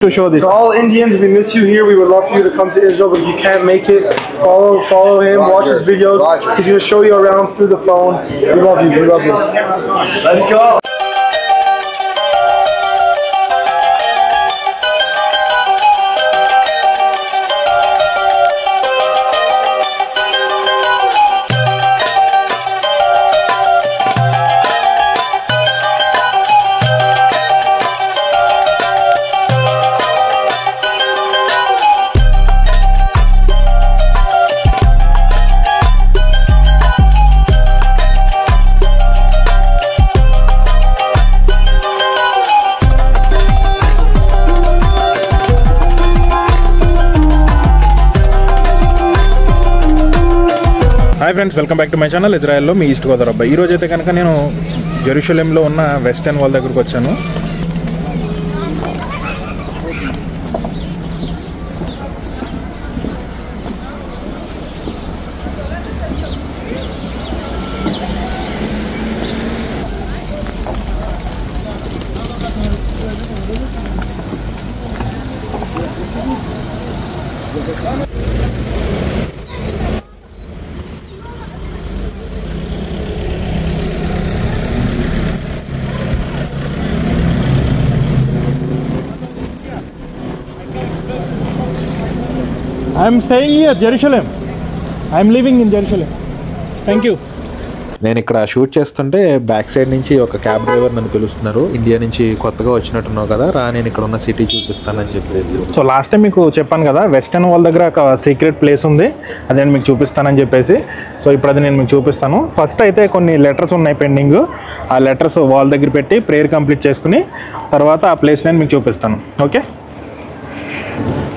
to show this. To all Indians, we miss you here. We would love for you to come to Israel, but if you can't make it, follow him, watch his videos. He's going to show you around through the phone. We love you. We love you. Let's go. Hi friends, welcome back to my channel. ఇజ్రాయెల్లో మీ east Godavari అబ్బాయి. ఈరోజు అయితే కనుక నేను జెరూసలేంలో ఉన్న western wall దగ్గరకు వచ్చాను. I'm staying here, Jerusalem. I'm living in Jerusalem. Thank you. నేను ఇక్కడ షూట్ చేస్తుంటే బ్యాక్ సైడ్ నుంచి ఒక క్యాబ్ డ్రైవర్ నన్ను పిలుస్తున్నారు. ఇండియా నుంచి కొత్తగా వచ్చినట్టున్నావు కదా, రా నేను ఇక్కడ ఉన్న సిటీ చూపిస్తానని చెప్పేసి. సో లాస్ట్ టైం మీకు చెప్పాను కదా, వెస్టర్న్ వాల్ దగ్గర ఒక సీక్రెట్ ప్లేస్ ఉంది, అది నేను మీకు చూపిస్తానని చెప్పేసి. సో ఇప్పుడు అది నేను మీకు చూపిస్తాను. ఫస్ట్ అయితే కొన్ని లెటర్స్ ఉన్నాయి పెండింగ్. ఆ లెటర్స్ వాల్ దగ్గర పెట్టి ప్రేయర్ కంప్లీట్ చేసుకుని తర్వాత ఆ ప్లేస్ నేను మీకు చూపిస్తాను. Okay,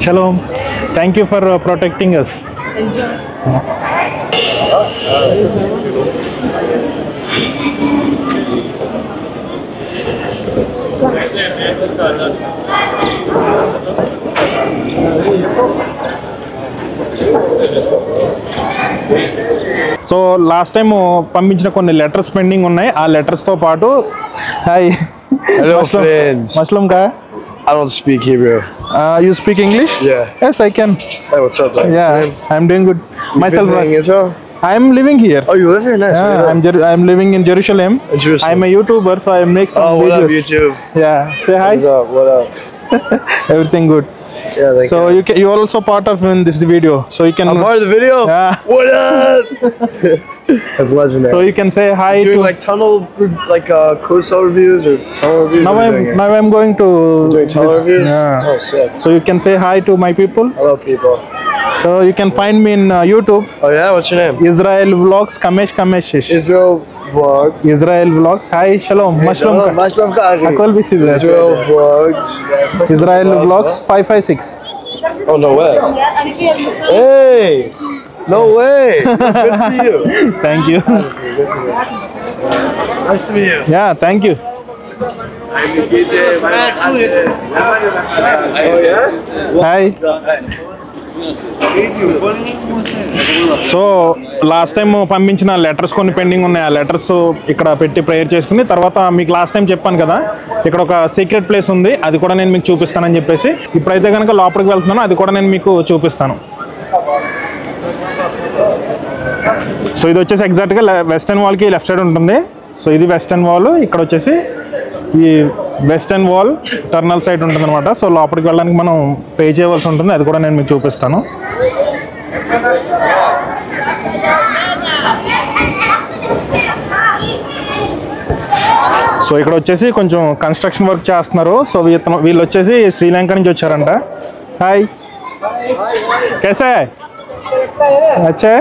Shalom. Thank you for protecting us. So last time పంపించిన కొన్ని లెటర్స్ పెండింగ్ ఉన్నాయి. ఆ లెటర్స్ తో పాటు hi Hello friends. Muslim ka? I don't speak Hebrew. You speak English? Yeah. Yes, I can. Hey, what's up? Man? Yeah, I'm doing good. Myself. Israel? I'm living here. Oh, you live here? Nice. Yeah, I'm living in Jerusalem. I'm a YouTuber, so I make some videos. What up, YouTube? Yeah, say hi. What's up? What up? Everything good. Yeah, thank you. You're also part of in this video, so you can. I'm part of the video. Yeah. What up? That's legendary. So you can say hi. You're doing like tunnel, like Corso reviews or tunnel reviews. Now I'm going to. Doing tunnel reviews. Yeah. Oh, sick. So you can say hi to my people. Hello, people. So you can find me in YouTube. Oh yeah, what's your name? Israel Vlogs Kamesh. Israel Vlogs. Israel Vlogs. Hi, Shalom. Muslim. Muslim. Akol bisi. Israel Vlogs. Israel Vlogs 556. Oh no way. Hey. No way. Good for you. Thank you. Nice to meet you. Yeah, thank you. Hi. So last time పంపించిన letters కొన్ని pending ఉన్నాయి. ఆ letters ఇక్కడ పెట్టి prayer చేసుకుని తర్వాత మీకు last time చెప్పాను కదా, ఇక్కడ ఒక సీక్రెట్ ప్లేస్ ఉంది, అది కూడా నేను మీకు చూపిస్తానని చెప్పేసి. ఇప్పుడైతే కనుక లోపలికి వెళ్తున్నాను, అది కూడా నేను మీకు చూపిస్తాను. సో ఇది వచ్చేసి ఎగ్జాక్ట్గా వెస్టర్న్ వాల్కి లెఫ్ట్ సైడ్ ఉంటుంది. సో ఇది వెస్టర్న్ వాల్, ఇక్కడ వచ్చేసి ఈ వెస్టర్న్ వాల్ టర్నల్ సైడ్ ఉంటుంది అనమాట. సో లోపలికి వెళ్ళడానికి మనం పే చేయవలసి ఉంటుంది, అది కూడా నేను మీకు చూపిస్తాను. సో ఇక్కడ వచ్చేసి కొంచెం కన్స్ట్రక్షన్ వర్క్ చేస్తున్నారు. సో వీళ్ళు వచ్చేసి శ్రీలంక నుంచి వచ్చారంట. హాయ్, कैसा है? अच्छा है.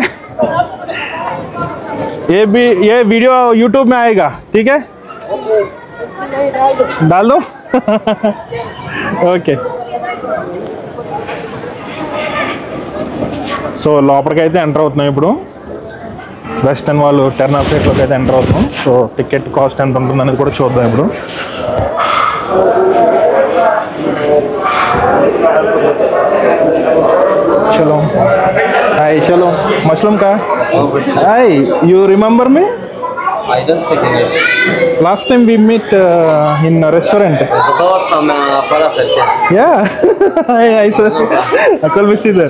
ये वीडियो YouTube में आएगा, ठीक है? डाल दो. ఓకే. సో లోపలికి అయితే ఎంటర్ అవుతున్నాం. ఇప్పుడు వెస్టర్న్ వాల్ టర్నల్ సైడ్లోకి అయితే ఎంటర్ అవుతున్నాం. సో టికెట్ కాస్ట్ ఎంత ఉంటుంది అనేది కూడా చూద్దాం ఇప్పుడు. Shalom. Hi, Shalom. Muslim ka? Hi, you remember me? I don't speak English. Last time we met in a restaurant. זוכר אותך מהפלאפל, כן. Yeah, I said, הכל בסדר.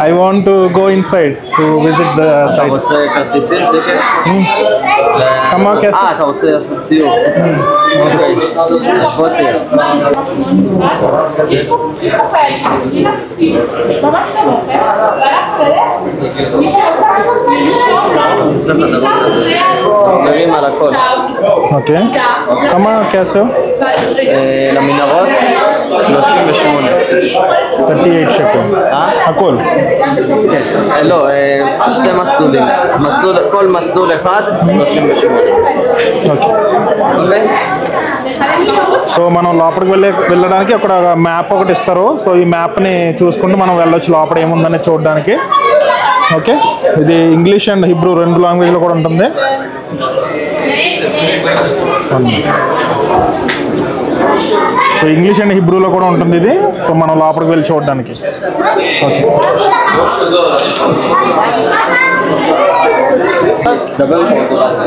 I want to go inside to visit the אתה site. רוצה כרטיסים, טיקט? כמה כסף? אתה רוצה לעשות ציור? אוקיי, בוא תהיה. מסבירים על הכל. Okay. כמה כסף? למנהרות 38. 38 שקל. הכל. כן, לא, שתי מסלולים. כל מסלול אחד 38. Okay. So మనం లోపలికి వెళ్ళడానికి అక్కడ map ఒకటి ఇస్తారు. So ఈ మ్యాప్ని చూసుకుంటూ మనం వెళ్ళొచ్చు లోపల ఏముందని చూడడానికి. ఓకే, ఇది ఇంగ్లీష్ అండ్ హిబ్రూ రెండు లాంగ్వేజ్లో కూడా ఉంటుంది. సో ఇంగ్లీష్ అండ్ హిబ్రూలో కూడా ఉంటుంది ఇది. సో మనం లోపలికి వెళ్ళి చూడడానికి. Okay.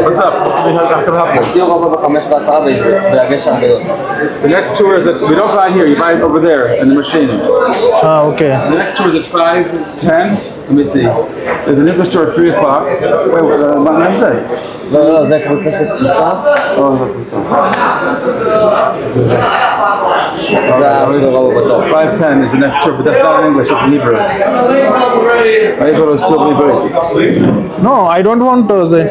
What's up? How can I help you? ציור רובע ב5 ו10 והגשר הגדול. The next tour is at, we don't buy here, you buy it over there in the machine. Okay. The next tour is at 5, 10. Let me see. There's a liquor store at 3 o'clock. Wait, what did I say? לא, זה קבוצה של תפוצה. Oh, that's והציור רובע בתור. 5:10 is the next tour, but that's not in English, it's in Hebrew. I thought it was still Hebrew. No, I don't want to say.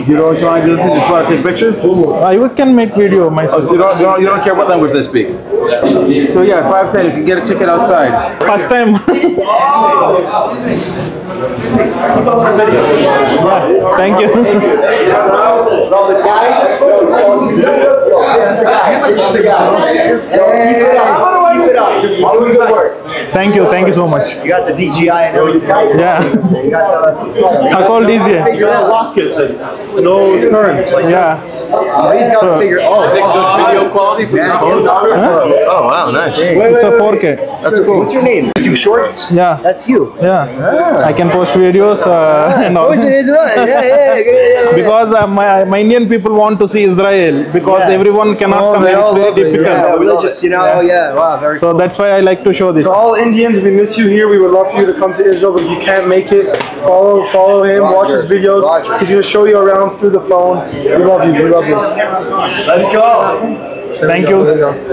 You don't want to do this, you just want to take pictures? I can make video Oh, myself. so you don't care what language they speak? So yeah, 5:10, you can get a ticket outside. First time. Yeah, thank you. Thank you so much. You got the DJI and everything. Yeah. You got the. I called DJ. You got a lock it. No turn. Like Yeah. he's got to figure. Oh, is it good video quality? Huh? Oh wow, nice. It's a 4K. That's cool. What's your name? Two shorts. Yeah. That's you. Yeah. I can post videos and all. Always been his one. Yeah. Because my Indian people want to see Israel because Yeah. everyone cannot come. they It's all very love it. difficult. Yeah, religious, you know. Yeah. Wow, very So that's why I like to show this. To all Indians, we miss you here. We would love for you to come to Israel, but if you can't make it, follow him, watch his videos. He's gonna show you around through the phone. We love you. We love you. Let's go. Thank you.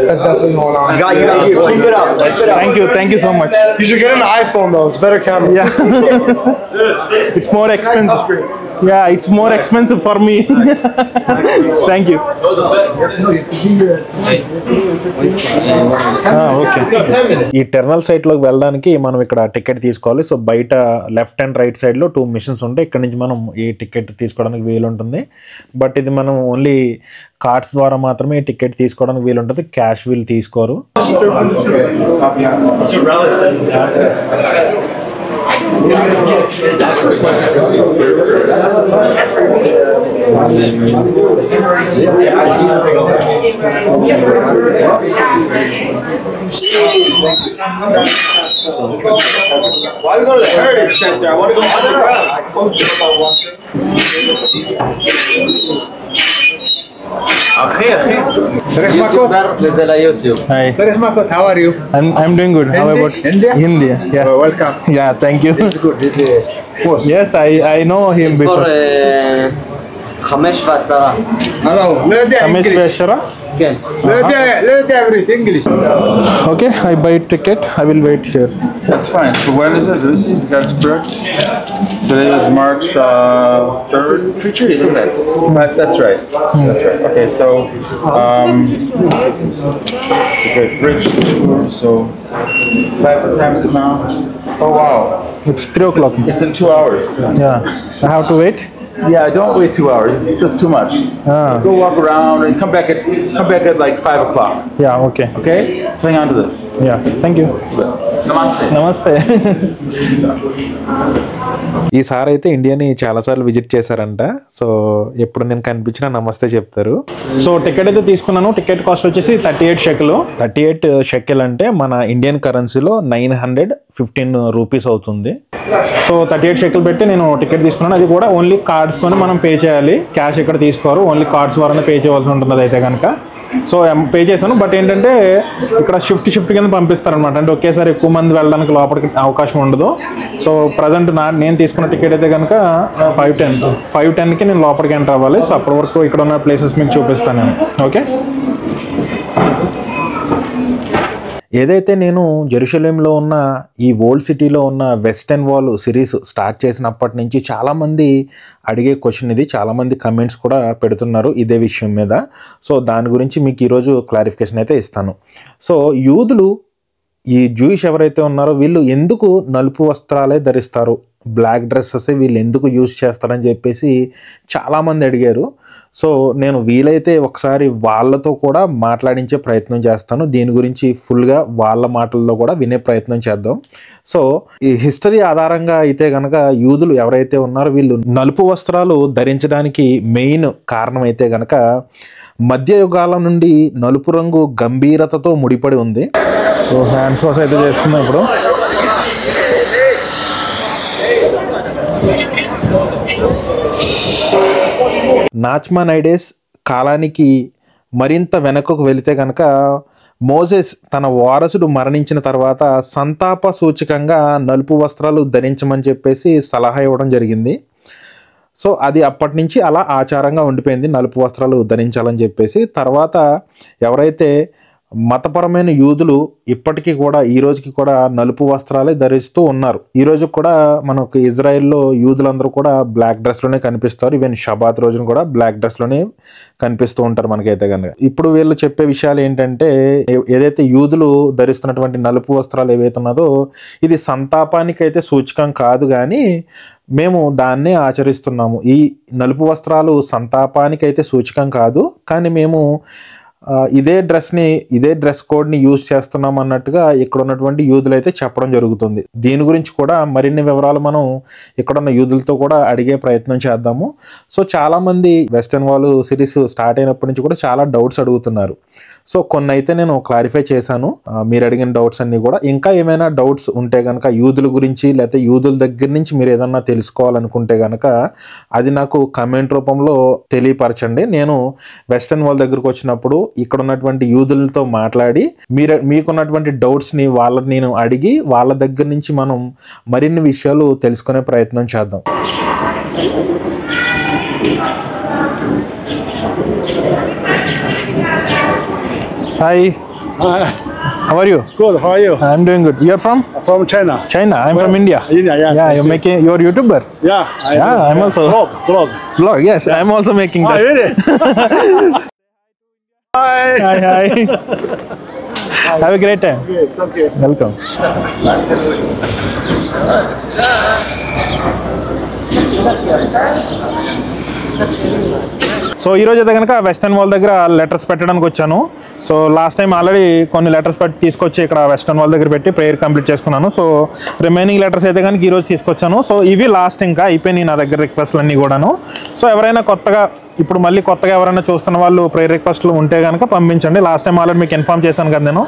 That's definitely going on. You got you. Keep it up. Keep it up. Thank you so much. You should get an iPhone though. It's better camera. Yeah. It's more expensive. Yeah, it's more expensive for me. Thank you. Okay. ఈ terminal సైట్లోకి వెళ్ళడానికి మనం ఇక్కడ ticket తీసుకోవాలి. So బయట left and right సైడ్లో 2 machines ఉంటాయి. ఇక్కడ నుంచి మనం ఈ టికెట్ తీసుకోవడానికి వీలు ఉంటుంది. బట్ ఇది మనం ఓన్లీ కార్డ్స్ ద్వారా మాత్రమే టికెట్ తీసుకోవడానికి వీలు ఉంటుంది. క్యాష్ వీలు తీసుకోరు. Why are we going to the Heritage Center? I want to go underground. אחי. וזה ליוטיוב. Hi. How are you? I'm doing good. How about India? Yeah. Welcome. Yeah, thank you. Good. This is Yes, I know him תזכור before. 5 ו10. Hello. Ramesh Veshara. כן. Let everything English. Okay, I buy ticket. I will wait here. That's fine. So when is it? Let me see. That's correct. Today is March 3rd. Preacher, look at that. That's right. That's right. Okay, so it's a great bridge tour. So 5 times it now. Oh wow! It's 3 o'clock. It's in 2 hours. Yeah, I have to wait. Yeah, don't wait 2 hours. It's just too much. Go walk around and come back at like 5 o'clock. Yeah, okay. Okay? So hang on to this. Yeah, thank you. Namaste. నమస్తే. ఈసారి అయితే ఇండియాని చాలాసార్లు visit చేశారంట. So ఎప్పుడు నేను కనిపించినా నమస్తే చెప్తారు. సో టికెట్ అయితే తీసుకున్నాను. టికెట్ కాస్ట్ వచ్చేసి 38 షెకెల్. 38 షెకెల్ అంటే మన ఇండియన్ కరెన్సీలో 15 రూపీస్ అవుతుంది. సో 38 షెకెల్ పెట్టి నేను టికెట్ తీసుకున్నాను. అది కూడా ఓన్లీ కార్డ్స్తోనే మనం పే చేయాలి, క్యాష్ ఇక్కడ తీసుకోరు, ఓన్లీ కార్డ్స్ ద్వారానే పే చేయవలసి ఉంటుంది. అయితే కనుక సో పే చేశాను. బట్ ఏంటంటే ఇక్కడ షిఫ్ట్ కింద పంపిస్తారనమాట. అంటే ఒకేసారి ఎక్కువ మంది వెళ్ళడానికి లోపలికి అవకాశం ఉండదు. సో ప్రజెంట్ నేను తీసుకున్న టికెట్ అయితే కనుక 5:10కి నేను లోపలికి ఎంటర్ అవ్వాలి. సో అప్పటి వరకు ఇక్కడ ఉన్న ప్లేసెస్ మీకు చూపిస్తాను నేను. ఓకే, ఏదైతే నేను జెరూసలేంలో ఉన్న ఈ ఓల్డ్ సిటీలో ఉన్న వెస్టర్న్ వాల్ సిరీస్ స్టార్ట్ చేసినప్పటి నుంచి చాలామంది అడిగే క్వశ్చన్ ఇది, చాలామంది కమెంట్స్ కూడా పెడుతున్నారు ఇదే విషయం మీద. సో దాని గురించి మీకు ఈరోజు క్లారిఫికేషన్ అయితే ఇస్తాను. సో యూదులు, ఈ జూయిష్ ఎవరైతే ఉన్నారో వీళ్ళు ఎందుకు నలుపు వస్త్రాలే ధరిస్తారు, బ్లాక్ డ్రెస్సెస్ వీళ్ళు ఎందుకు యూజ్ చేస్తారని చెప్పేసి చాలామంది అడిగారు. సో నేను వీలైతే ఒకసారి వాళ్ళతో కూడా మాట్లాడించే ప్రయత్నం చేస్తాను. దీని గురించి ఫుల్గా వాళ్ళ మాటల్లో కూడా వినే ప్రయత్నం చేద్దాం. సో ఈ హిస్టరీ ఆధారంగా అయితే కనుక యూదులు ఎవరైతే ఉన్నారో వీళ్ళు నలుపు వస్త్రాలు ధరించడానికి మెయిన్ కారణం అయితే కనుక మధ్యయుగాల నుండి నలుపు రంగు గంభీరతతో ముడిపడి ఉంది. సో హ్యాండ్స్ వాష్ అయితే చేస్తున్నాం ఇప్పుడు. నాచ్మానైడేస్ కాలానికి మరింత వెనకకు వెళితే కనుక మోసెస్ తన వారసుడు మరణించిన తర్వాత సంతాప సూచకంగా నలుపు వస్త్రాలు ధరించమని చెప్పేసి సలహా ఇవ్వడం జరిగింది. సో అది అప్పటి నుంచి అలా ఆచారంగా ఉండిపోయింది, నలుపు వస్త్రాలు ధరించాలని చెప్పేసి. తర్వాత ఎవరైతే మతపరమైన యూదులు ఇప్పటికీ కూడా ఈ రోజుకి కూడా నలుపు వస్త్రాలే ధరిస్తూ ఉన్నారు. ఈ రోజు కూడా మనకు ఇజ్రాయెల్లో యూదులందరూ కూడా బ్లాక్ డ్రెస్లోనే కనిపిస్తారు. ఈవెన్ షబాత్ రోజున కూడా బ్లాక్ డ్రెస్లోనే కనిపిస్తూ ఉంటారు మనకైతే కనుక. ఇప్పుడు వీళ్ళు చెప్పే విషయాలు ఏంటంటే ఏదైతే యూదులు ధరిస్తున్నటువంటి నలుపు వస్త్రాలు ఏవైతే ఉన్నదో ఇది సంతాపానికి అయితే సూచకం కాదు, కానీ మేము దాన్నే ఆచరిస్తున్నాము. ఈ నలుపు వస్త్రాలు సంతాపానికి అయితే సూచకం కాదు, కానీ మేము ఇదే డ్రెస్ కోడ్ని యూజ్ చేస్తున్నాం అన్నట్టుగా ఇక్కడ ఉన్నటువంటి యూదులు అయితే చెప్పడం జరుగుతుంది. దీని గురించి కూడా మరిన్ని వివరాలు మనం ఇక్కడ ఉన్న యూదులతో కూడా అడిగే ప్రయత్నం చేద్దాము. సో చాలామంది వెస్టర్న్ వాల్ సిరీస్ స్టార్ట్ అయినప్పటి నుంచి కూడా చాలా డౌట్స్ అడుగుతున్నారు. సో కొన్ని అయితే నేను క్లారిఫై చేశాను, మీరు అడిగిన డౌట్స్ అన్నీ కూడా. ఇంకా ఏమైనా డౌట్స్ ఉంటే కనుక యూదుల గురించి లేకపోతే యూదుల దగ్గర నుంచి మీరు ఏదన్నా తెలుసుకోవాలనుకుంటే కనుక అది నాకు కమెంట్ రూపంలో తెలియపరచండి. నేను వెస్టర్న్ వాల్ దగ్గరకు వచ్చినప్పుడు ఇక్కడ ఉన్నటువంటి యూదులతో మాట్లాడి మీకున్నటువంటి డౌట్స్ని వాళ్ళని నేను అడిగి వాళ్ళ దగ్గర నుంచి మనం మరిన్ని విషయాలు తెలుసుకునే ప్రయత్నం చేద్దాం. Hi. Hi. How are you? Good. How are you? I'm doing good. You're from? From China. China. I'm from India. India, yes. Yeah, I see. you're a YouTuber. Yeah. I'm also. Vlog. Yes, yeah. I'm also making that. Oh, really? Hi. Hi. Have a great time. Yes, okay. Welcome. So ఈరోజు అయితే కనుక western wall దగ్గర letters పెట్టడానికి వచ్చాను. So last time already కొన్ని letters తీసుకొచ్చి ఇక్కడ western wall దగ్గర పెట్టి ప్రేయర్ కంప్లీట్ చేసుకున్నాను. సో రిమైనింగ్ లెటర్స్ అయితే కనుక ఈరోజు తీసుకొచ్చాను. సో ఇవి లాస్ట్ ఇంకా అయిపోయినాయి నా దగ్గర రిక్వెస్ట్లు అన్నీ కూడాను. సో ఎవరైనా ఇప్పుడు మళ్ళీ కొత్తగా ఎవరైనా చూస్తున్న వాళ్ళు ప్రేయర్ రిక్వెస్ట్లు ఉంటే కనుక పంపించండి. లాస్ట్ టైం ఆల్రెడీ మీకు ఇన్ఫార్మ్ చేశాను కదా నేను.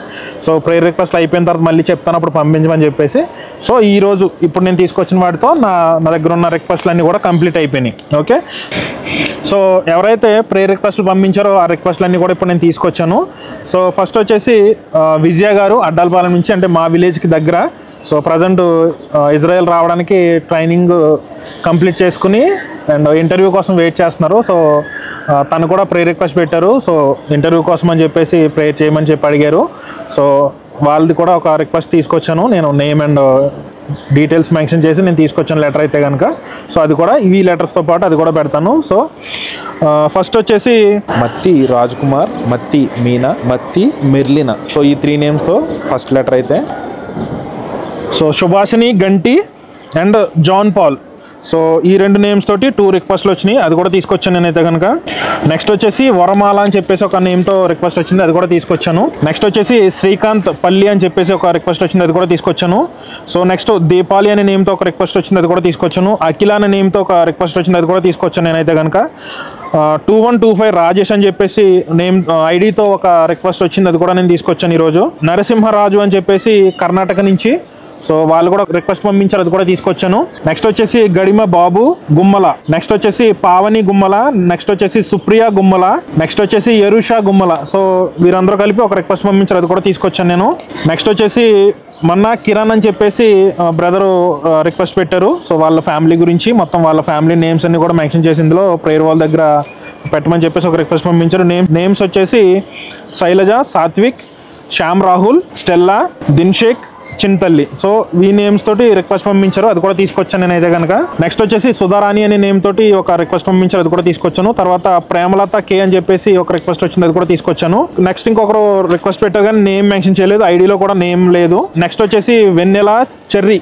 సో ప్రేయర్ రిక్వెస్ట్లు అయిపోయిన తర్వాత మళ్ళీ చెప్తాను, అప్పుడు పంపించమని చెప్పేసి. సో ఈరోజు ఇప్పుడు నేను తీసుకొచ్చిన వాటితో నా దగ్గర ఉన్న రిక్వెస్ట్లు అన్నీ కూడా కంప్లీట్ అయిపోయినాయి. ఓకే, సో ఎవరైతే ప్రేయర్ రిక్వెస్ట్లు పంపించారో ఆ రిక్వెస్ట్లు అన్నీ కూడా ఇప్పుడు నేను తీసుకొచ్చాను. సో ఫస్ట్ వచ్చేసి విజయ గారు అడ్డాలపాలెం నుంచి, అంటే మా విలేజ్కి దగ్గర. సో ప్రజెంట్ ఇజ్రాయెల్ రావడానికి ట్రైనింగ్ కంప్లీట్ చేసుకుని అండ్ ఇంటర్వ్యూ కోసం వెయిట్ చేస్తున్నారు. సో తను కూడా ప్రేయర్ రిక్వెస్ట్ పెట్టారు. సో ఇంటర్వ్యూ కోసం అని చెప్పేసి ప్రేయర్ చేయమని చెప్పి అడిగారు. సో వాళ్ళది కూడా ఒక రిక్వెస్ట్ తీసుకొచ్చాను. నేను నేమ్ అండ్ డీటెయిల్స్ మెన్షన్ చేసి నేను తీసుకొచ్చాను లెటర్ అయితే కనుక. సో అది కూడా ఈ లెటర్స్తో పాటు అది కూడా పెడతాను. సో ఫస్ట్ వచ్చేసి మత్తి రాజ్ కుమార్, మత్తి మీనా, మత్తి మెర్లినా. సో ఈ 3 నేమ్స్తో ఫస్ట్ లెటర్ అయితే. సో సుభాషిణి గంటి అండ్ జాన్ పాల్. సో ఈ 2 నేమ్స్ తోటి 2 రిక్వెస్ట్లు వచ్చినాయి, అది కూడా తీసుకొచ్చాను నేనైతే కనుక. నెక్స్ట్ వచ్చేసి వరమాల అని చెప్పేసి ఒక నేమ్తో రిక్వెస్ట్ వచ్చింది, అది కూడా తీసుకొచ్చాను. నెక్స్ట్ వచ్చేసి శ్రీకాంత్ పల్లి అని చెప్పేసి ఒక రిక్వెస్ట్ వచ్చింది, అది కూడా తీసుకొచ్చాను. సో నెక్స్ట్ దీపాలి అనే నేమ్తో ఒక రిక్వెస్ట్ వచ్చింది, అది కూడా తీసుకొచ్చాను. అఖిల అనే నేమ్తో ఒక రిక్వెస్ట్ వచ్చింది, అది కూడా తీసుకొచ్చాను నేనైతే కనుక. 2125 రాజేష్ అని చెప్పేసి నేమ్ ఐడితో ఒక రిక్వెస్ట్ వచ్చింది, అది కూడా నేను తీసుకొచ్చాను ఈరోజు. నరసింహరాజు అని చెప్పేసి కర్ణాటక నుంచి సో వాళ్ళు కూడా రిక్వెస్ట్ పంపించారు, అది కూడా తీసుకొచ్చాను. నెక్స్ట్ వచ్చేసి గడిమ బాబు గుమ్మల, నెక్స్ట్ వచ్చేసి పావని గుమ్మల, నెక్స్ట్ వచ్చేసి సుప్రియ గుమ్మల, నెక్స్ట్ వచ్చేసి యరుషా గుమ్మల. సో వీరందరూ కలిపి ఒక రిక్వెస్ట్ పంపించారు, అది కూడా తీసుకొచ్చాను నేను. నెక్స్ట్ వచ్చేసి మొన్న కిరణ్ అని చెప్పేసి బ్రదరు రిక్వెస్ట్ పెట్టారు. సో వాళ్ళ ఫ్యామిలీ గురించి మొత్తం వాళ్ళ ఫ్యామిలీ నేమ్స్ అన్ని కూడా మెన్షన్ చేసి ఇందులో ప్రేయర్ వాల్ దగ్గర పెట్టమని చెప్పేసి ఒక రిక్వెస్ట్ పంపించారు. నేమ్స్ వచ్చేసి శైలజ, సాత్విక్, శ్యామ్ రాహుల్, స్టెల్లా, దిన్షేక్, చింతల్లి. సో ఈ నేమ్స్ తోటి రిక్వెస్ట్ పంపించారు, అది కూడా తీసుకొచ్చాను నేనైతే కనుక. నెక్స్ట్ వచ్చేసి సుధారాణి అనే నేమ్ తోటి ఒక రిక్వెస్ట్ పంపించారు, అది కూడా తీసుకొచ్చాను. తర్వాత ప్రేమలత కే అని చెప్పేసి ఒక రిక్వెస్ట్ వచ్చింది, అది కూడా తీసుకొచ్చాను. నెక్స్ట్ ఇంకొకరు రిక్వెస్ట్ పెట్టారు కానీ నేమ్ మెన్షన్ చేయలేదు, ఐడిలో కూడా నేమ్ లేదు. నెక్స్ట్ వచ్చేసి వెన్నెల చెర్రీ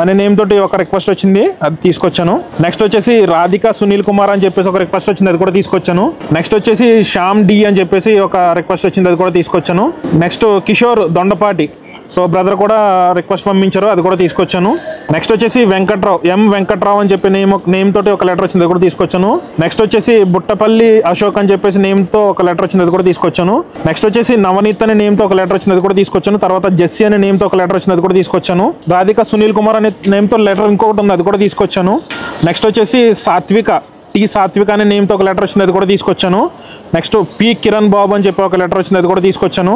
అనే నేమ్ తోటి ఒక రిక్వెస్ట్ వచ్చింది, అది తీసుకొచ్చాను. నెక్స్ట్ వచ్చేసి రాధిక సునీల్ కుమార్ అని చెప్పేసి ఒక రిక్వెస్ట్ వచ్చింది, అది కూడా తీసుకొచ్చాను. నెక్స్ట్ వచ్చేసి శ్యామ్ డి అని చెప్పేసి ఒక రిక్వెస్ట్ వచ్చింది, అది కూడా తీసుకొచ్చాను. Next Kishore Dondapati, so brother కూడా రిక్వెస్ట్ పంపించారు, అది కూడా తీసుకొచ్చాను. నెక్స్ట్ వచ్చేసి వెంకట్రావు, వెంకట్రావు అని చెప్పి నేమ్ తోటి ఒక లెటర్ వచ్చింది, అది కూడా తీసుకొచ్చాను. నెక్స్ట్ వచ్చేసి బుట్టపల్లి అశోక్ అని చెప్పేసి నేమ్తో ఒక లెటర్ వచ్చింది, అది కూడా తీసుకొచ్చాను. నెక్స్ట్ వచ్చేసి నవనీత్ అనే నేమ్తో ఒక లెటర్ వచ్చింది, అది కూడా తీసుకొచ్చాను. తర్వాత జెస్సీ అనే నేమ్తో ఒక లెటర్ వచ్చింది, అది కూడా తీసుకొచ్చాను. రాధిక సునీల్ కుమార్ అనే నేమ్తో లెటర్ ఇంకొకటి ఉంది, అది కూడా తీసుకొచ్చాను. నెక్స్ట్ వచ్చేసి సాత్విక అనే నేమ్తో ఒక లెటర్ వచ్చింది, అది కూడా తీసుకొచ్చాను. నెక్స్ట్ పి కిరణ్ బాబు అని చెప్పి ఒక లెటర్ వచ్చింది, అది కూడా తీసుకొచ్చాను.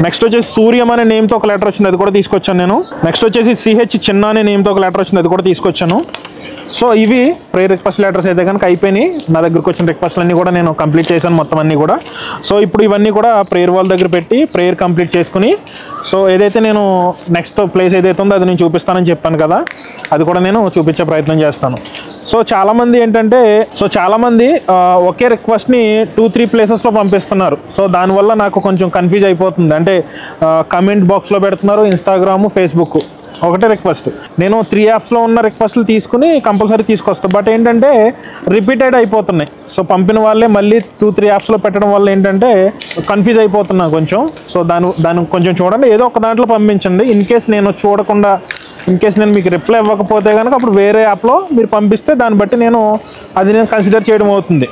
నెక్స్ట్ వచ్చేసి సూర్యం అనే నేమ్తో ఒక లెటర్ వచ్చింది, అది కూడా తీసుకొచ్చాను నేను. నెక్స్ట్ వచ్చేసి సిహెచ్ చిన్న అనే నేమ్తో ఒక లెటర్ వచ్చింది, అది కూడా తీసుకొచ్చాను. సో ఇవి ప్రేయర్ రిక్వెస్ట్ లెటర్స్ అయితే కనుక అయిపోయినాయి. నా దగ్గరకు వచ్చిన రిక్వెస్ట్లు అన్నీ కూడా నేను కంప్లీట్ చేశాను మొత్తం అన్నీ కూడా. సో ఇప్పుడు ఇవన్నీ కూడా ప్రేయర్ వాల్ దగ్గర పెట్టి ప్రేయర్ కంప్లీట్ చేసుకుని, సో ఏదైతే నేను నెక్స్ట్ ప్లేస్ ఏదైతే ఉందో అది నేను చూపిస్తానని చెప్పాను కదా, అది కూడా నేను చూపించే ప్రయత్నం చేస్తాను. సో చాలామంది ఏంటంటే ఒకే రిక్వెస్ట్ని 2-3 ప్లేసెస్లో పంపిస్తున్నారు. సో దానివల్ల నాకు కొంచెం కన్ఫ్యూజ్ అయిపోతుంది. అంటే కమెంట్ బాక్స్లో పెడుతున్నారు, ఇన్స్టాగ్రాము, ఫేస్బుక్ ఒకటే రిక్వెస్ట్. నేను 3 యాప్స్లో ఉన్న రిక్వెస్ట్లు తీసుకుని కంపల్సరీ తీసుకొస్తాను. బట్ ఏంటంటే రిపీటెడ్ అయిపోతున్నాయి. సో పంపిన వాళ్ళే మళ్ళీ 2-3 యాప్స్లో పెట్టడం వల్ల ఏంటంటే కన్ఫ్యూజ్ అయిపోతున్నా కొంచెం. సో దాన్ని కొంచెం చూడండి, ఏదో ఒక దాంట్లో పంపించండి. ఇన్ కేస్ నేను చూడకుండా నేను మీకు రిప్లై ఇవ్వకపోతే కనుక అప్పుడు వేరే యాప్లో మీరు పంపిస్తే దాన్ని బట్టి నేను కన్సిడర్ చేయడం అవుతుంది.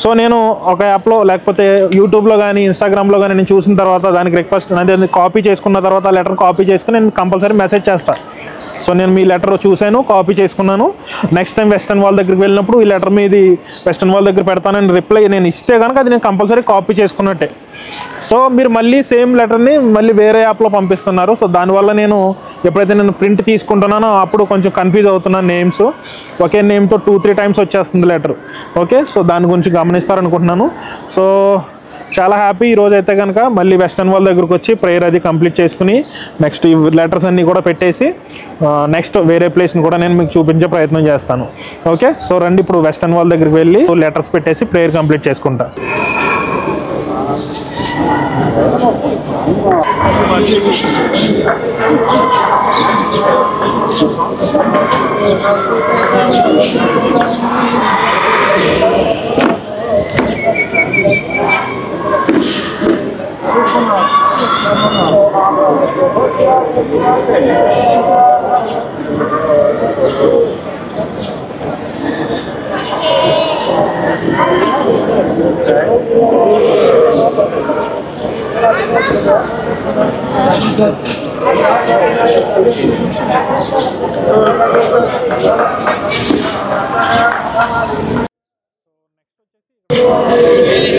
సో నేను ఒక యాప్లో లేకపోతే యూట్యూబ్లో కానీ ఇన్స్టాగ్రామ్లో కానీ నేను చూసిన తర్వాత దానికి రిక్వెస్ట్ అనేది కాపీ చేసుకున్న తర్వాత లెటర్ కాపీ చేసుకుని నేను కంపల్సరీ మెసేజ్ చేస్తాను. సో నేను మీ లెటర్ చూశాను, కాపీ చేసుకున్నాను. నెక్స్ట్ టైం వెస్టర్న్ వాల్ దగ్గరికి వెళ్ళినప్పుడు ఈ లెటర్ మీది వెస్టర్న్ వాల్ దగ్గర పెడతానని రిప్లై నేను ఇస్తే కనుక అది నేను కంపల్సరీ కాపీ చేసుకున్నట్టే. సో మీరు మళ్ళీ సేమ్ లెటర్ని మళ్ళీ వేరే యాప్లో పంపిస్తున్నారు. సో దానివల్ల నేను ఎప్పుడైతే నేను ప్రింట్ తీసుకుంటున్నానో అప్పుడు కొంచెం కన్ఫ్యూజ్ అవుతున్నాను. నేమ్స్ ఒకే నేమ్తో 2-3 టైమ్స్ వచ్చేస్తుంది లెటర్. ఓకే, సో దాని గురించి గమనిస్తారనుకుంటున్నాను. సో చాలా హ్యాపీ. ఈరోజు అయితే కనుక మళ్ళీ వెస్టర్న్ వాల్ దగ్గరకు వచ్చి ప్రేయర్ అది కంప్లీట్ చేసుకుని నెక్స్ట్ ఈ లెటర్స్ అన్నీ కూడా పెట్టేసి నెక్స్ట్ వేరే ప్లేస్ని కూడా నేను మీకు చూపించే ప్రయత్నం చేస్తాను. ఓకే, సో రండి ఇప్పుడు వెస్టర్న్ వాల్ దగ్గరికి వెళ్ళి లెటర్స్ పెట్టేసి ప్రేయర్ కంప్లీట్ చేసుకుంటా.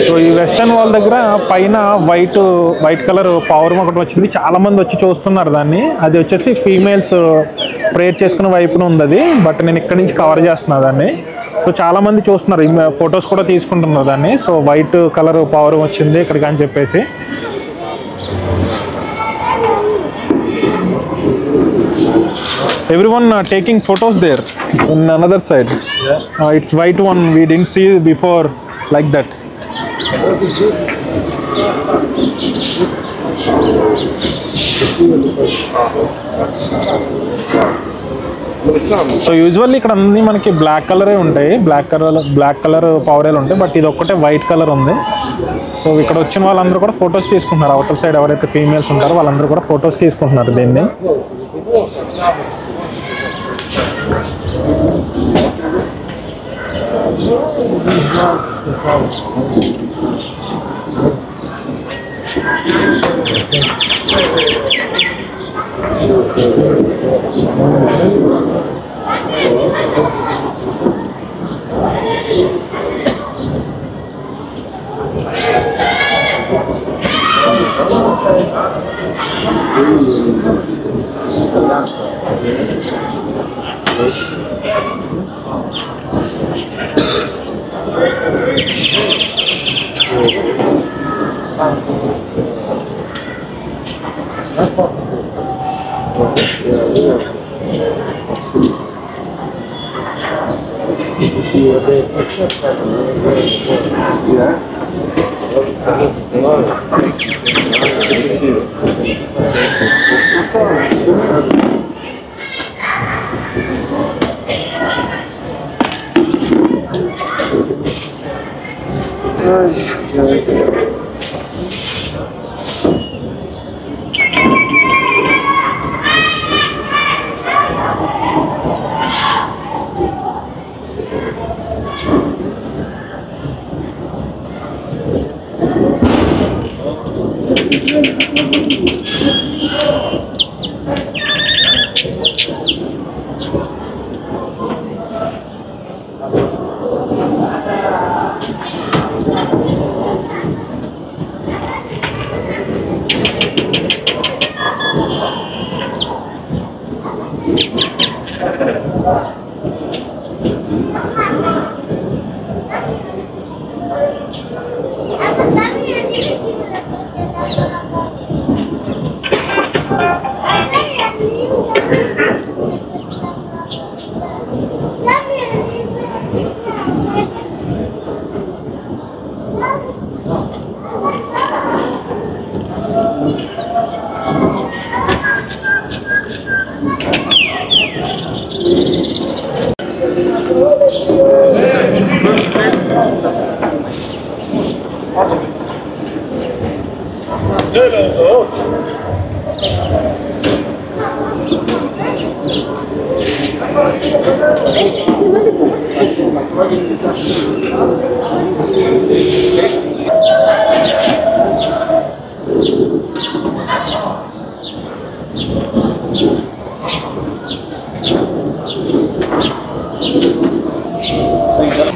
సో ఈ వెస్టర్న్ వాల్ దగ్గర పైన వైట్ కలర్ పౌరం ఒకటి వచ్చింది. చాలా మంది వచ్చి చూస్తున్నారు దాన్ని. అది వచ్చేసి ఫీమేల్స్ ప్రేయర్ చేసుకునే వైపున ఉంది అది. బట్ నేను ఇక్కడ నుంచి కవర్ చేస్తున్నా దాన్ని. సో చాలా మంది చూస్తున్నారు, ఫొటోస్ కూడా తీసుకుంటున్నారు దాన్ని. సో వైట్ కలర్ పౌరం వచ్చింది ఇక్కడికి అని చెప్పేసి. Everyone taking photos there on another side. It's white one, we didn't see before like that. So usually ఇక్కడ అన్ని మనకి బ్లాక్ కలరే ఉంటాయి, బ్లాక్ కలర్ పౌరేలు ఉంటాయి. బట్ ఇది ఒక్కటే వైట్ కలర్ ఉంది. సో ఇక్కడ వచ్చిన వాళ్ళందరూ కూడా ఫొటోస్ తీసుకుంటున్నారు. అవతల సైడ్ ఎవరైతే ఫీమేల్స్ ఉంటారో వాళ్ళందరూ కూడా ఫొటోస్ తీసుకుంటున్నారు దీన్ని.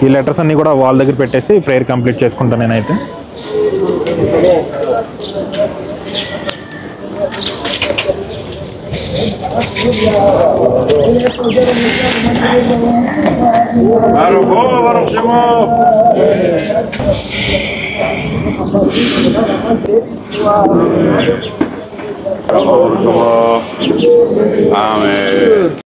ఈ లెటర్స్ అన్ని కూడా వాల్ దగ్గర పెట్టేసి ప్రేయర్ కంప్లీట్ చేసుకుంటాను నేనైతే. Amen.